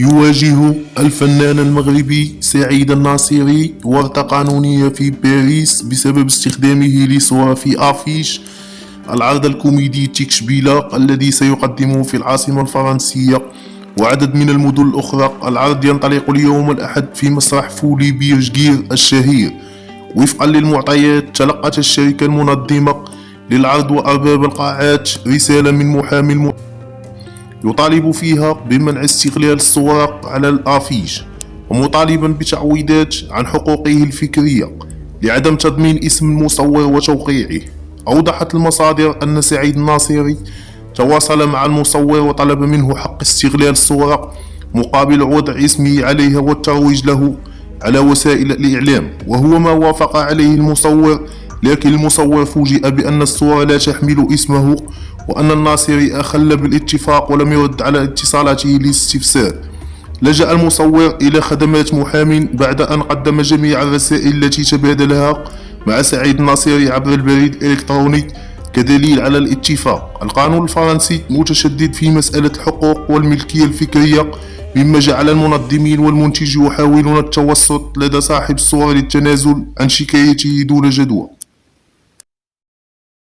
يواجه الفنان المغربي سعيد الناصري ورطة قانونية في باريس بسبب استخدامه لصور في أفيش العرض الكوميدي تيكشبيلة الذي سيقدمه في العاصمة الفرنسية وعدد من المدن الأخرى. العرض ينطلق اليوم الأحد في مسرح فولي بيرجير الشهير. وفقا للمعطيات، تلقت الشركة المنظمة للعرض وأرباب القاعات رسالة من محامي يطالب فيها بمنع استغلال الصور على الأفيش، ومطالبا بتعويضات عن حقوقه الفكرية لعدم تضمين اسم المصور وتوقيعه. أوضحت المصادر أن سعيد الناصري تواصل مع المصور وطلب منه حق استغلال الصورة مقابل وضع اسمه عليها والترويج له على وسائل الإعلام، وهو ما وافق عليه المصور. لكن المصور فوجئ بأن الصورة لا تحمل اسمه، وأن الناصري أخل بالاتفاق ولم يرد على اتصالاته للاستفسار. لجأ المصور إلى خدمات محام بعد أن قدم جميع الرسائل التي تبادلها مع سعيد الناصري عبر البريد الإلكتروني كدليل على الاتفاق. القانون الفرنسي متشدد في مسألة الحقوق والملكية الفكرية، مما جعل المنظمين والمنتج يحاولون التوسط لدى صاحب الصور للتنازل عن شكايته دون جدوى.